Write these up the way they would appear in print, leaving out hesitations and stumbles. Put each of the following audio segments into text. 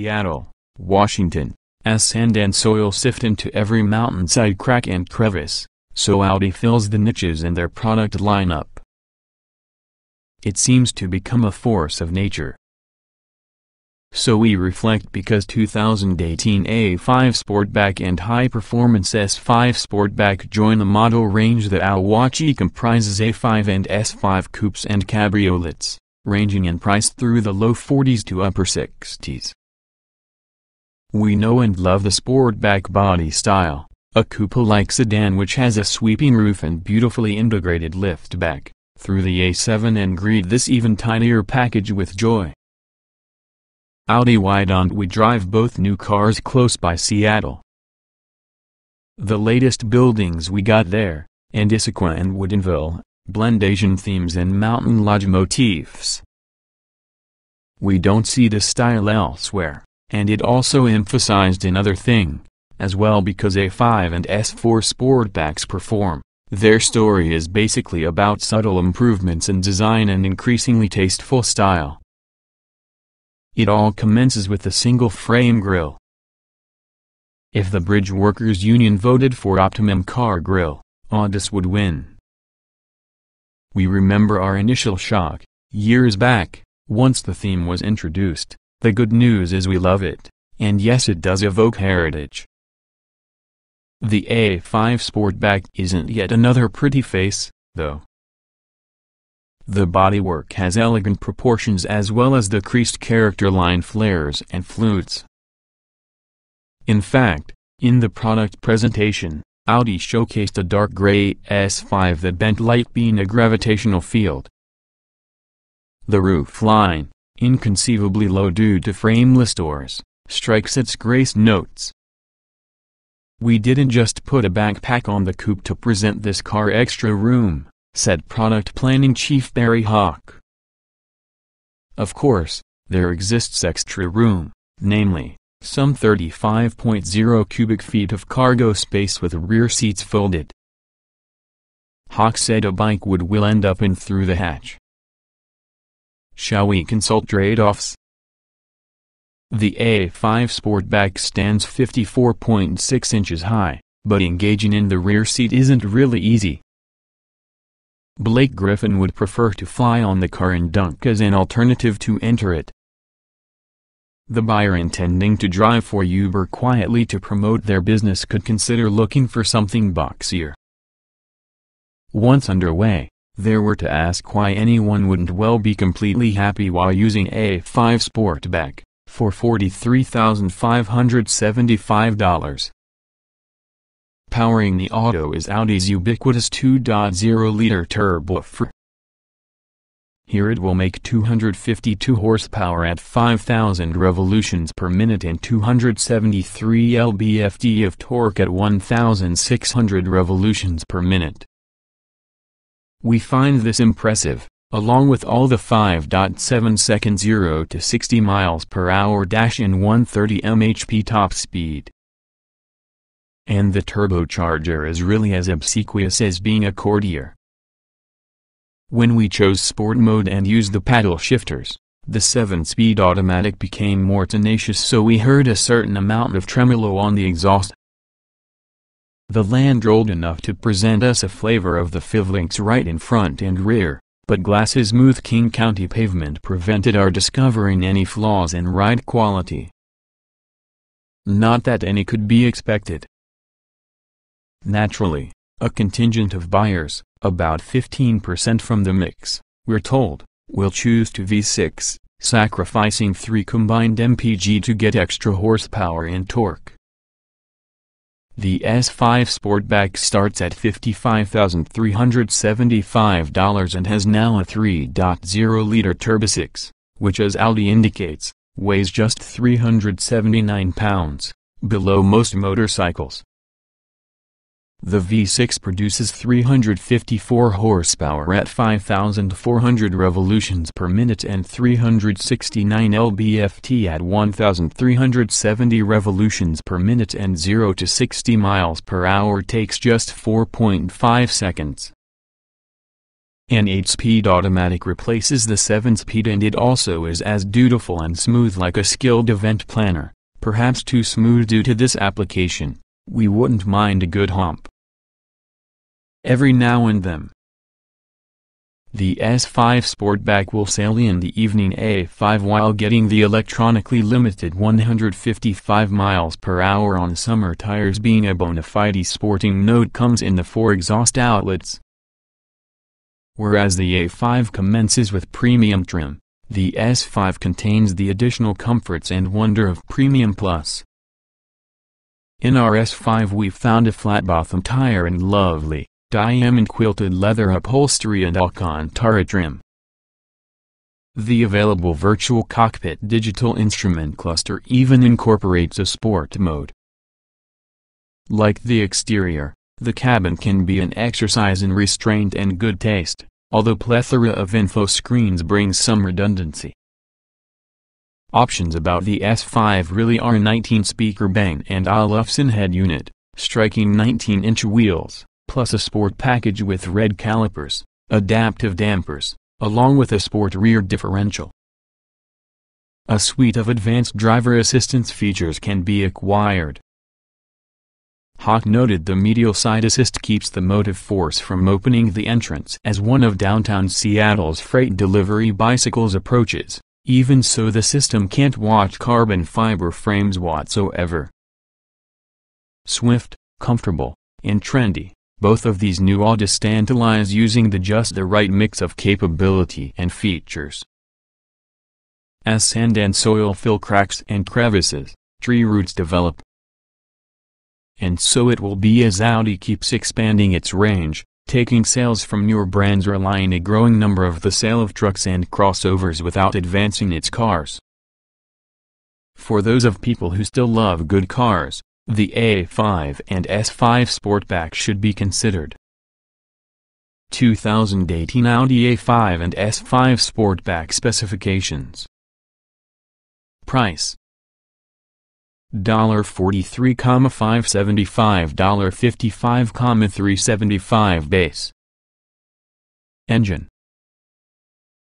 Seattle, Washington, as sand and soil sift into every mountainside crack and crevice, so Audi fills the niches in their product lineup. It seems to become a force of nature. So we reflect because 2018 A5 Sportback and high-performance S5 Sportback join the model range that Audi comprises A5 and S5 coupes and cabriolets, ranging in price through the low 40s to upper 60s. We know and love the Sportback body style, a coupe-like sedan which has a sweeping roof and beautifully integrated liftback, through the A7 and greet this even tidier package with joy. Audi, why don't we drive both new cars close by Seattle? The latest buildings we got there, and Issaquah and Woodinville, blend Asian themes and mountain lodge motifs. We don't see this style elsewhere, and it also emphasized another thing, as well because A5 and S4 Sportbacks perform. Their story is basically about subtle improvements in design and increasingly tasteful style. It all commences with the single-frame grille. If the Bridge Workers Union voted for Optimum Car Grille, Audis would win. We remember our initial shock, years back, once the theme was introduced. The good news is we love it, and yes, it does evoke heritage. The A5 Sportback isn't yet another pretty face, though. The bodywork has elegant proportions as well as the creased character line flares and flutes. In fact, in the product presentation, Audi showcased a dark gray S5 that bent light being a gravitational field. The roofline, inconceivably low due to frameless doors, strikes its grace notes. We didn't just put a backpack on the coupe to present this car extra room, said product planning chief Barry Hawk. Of course, there exists extra room, namely, some 35.0 cubic feet of cargo space with rear seats folded. Hawk said a bike will end up in through the hatch. Shall we consult trade-offs? The A5 Sportback stands 54.6 inches high, but engaging in the rear seat isn't really easy. Blake Griffin would prefer to fly on the car and dunk as an alternative to enter it. The buyer intending to drive for Uber quietly to promote their business could consider looking for something boxier. Once underway, they were to ask why anyone wouldn't well be completely happy while using A5 Sportback, for $43,575. Powering the auto is Audi's ubiquitous 2.0-liter turbo. Here it will make 252 horsepower at 5,000 revolutions per minute and 273 lb-ft of torque at 1,600 revolutions per minute. We find this impressive, along with all the 5.7-second 0 to 60 miles per hour dash and 130 mhp top speed. And the turbocharger is really as obsequious as being a courtier. When we chose sport mode and used the paddle shifters, the 7-speed automatic became more tenacious, so we heard a certain amount of tremolo on the exhaust. The Land rolled enough to present us a flavor of the FivLinks right in front and rear, but glass's smooth King County pavement prevented our discovering any flaws in ride quality. Not that any could be expected. Naturally, a contingent of buyers, about 15% from the mix, we're told, will choose to V6, sacrificing 3 combined mpg to get extra horsepower and torque. The S5 Sportback starts at $55,375 and has now a 3.0-liter turbo 6, which as Audi indicates, weighs just 379 pounds, below most motorcycles. The V6 produces 354 horsepower at 5,400 revolutions per minute and 369 lb-ft at 1,370 revolutions per minute, and 0 to 60 miles per hour takes just 4.5 seconds. An 8-speed automatic replaces the 7-speed, and it also is as dutiful and smooth like a skilled event planner, perhaps too smooth due to this application. We wouldn't mind a good hump every now and then. The S5 Sportback will sail in the evening A5 while getting the electronically limited 155 miles per hour on summer tires. Being a bona fide sporting note comes in the 4 exhaust outlets. Whereas the A5 commences with premium trim, the S5 contains the additional comforts and wonder of Premium Plus. In our S5 we found a flat-bottom tire and lovely, diamond quilted leather upholstery and Alcantara trim. The available virtual cockpit digital instrument cluster even incorporates a sport mode. Like the exterior, the cabin can be an exercise in restraint and good taste, although plethora of info screens brings some redundancy. Options about the S5 really are 19-speaker Bang & Olufsen head unit, striking 19-inch wheels, plus a sport package with red calipers, adaptive dampers, along with a sport rear differential. A suite of advanced driver assistance features can be acquired. Hawk noted the medial side assist keeps the motive force from opening the entrance as one of downtown Seattle's freight delivery bicycles approaches. Even so, the system can't watch carbon fiber frames whatsoever. Swift, comfortable, and trendy, both of these new Audis tantalize using just the right mix of capability and features. As sand and soil fill cracks and crevices, tree roots develop. And so it will be as Audi keeps expanding its range, taking sales from newer brands, relying a growing number of the sale of trucks and crossovers without advancing its cars. For those of people who still love good cars, the A5 and S5 Sportback should be considered. 2018 Audi A5 and S5 Sportback specifications. Price $43,575, $55,375 base. Engine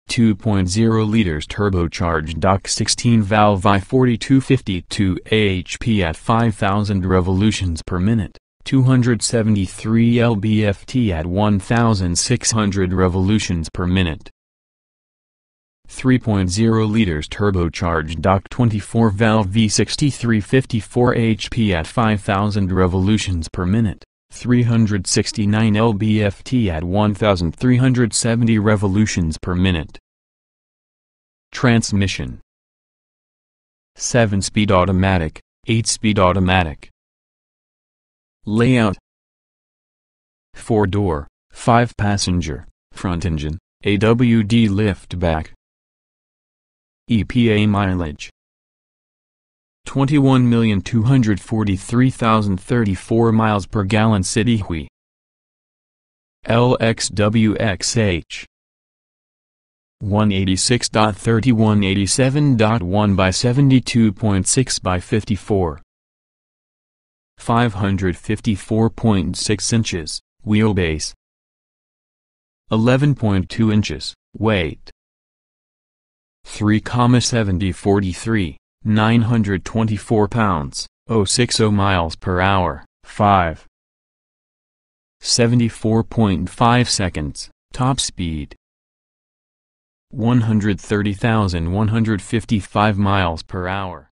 2.0 liters turbocharged .16 valve I-4252 HP at 5,000 revolutions per minute, 273 lb-ft at 1,600 revolutions per minute. 3.0 liters turbocharged 24 valve V6354 HP at 5,000 revolutions per minute, 369 lb-ft at 1,370 revolutions per minute. Transmission 7-speed automatic, 8-speed automatic. Layout 4-door, 5-passenger, front engine, AWD liftback. EPA mileage 21,243,034 miles per gallon. City Hui LXWXH 186.3187.1 by 72.6 by 54 554.6 inches, wheelbase 11.2 inches, weight 3,7043, 924 pounds, 060 miles per hour, 74.5 seconds, top speed 130,155 miles per hour.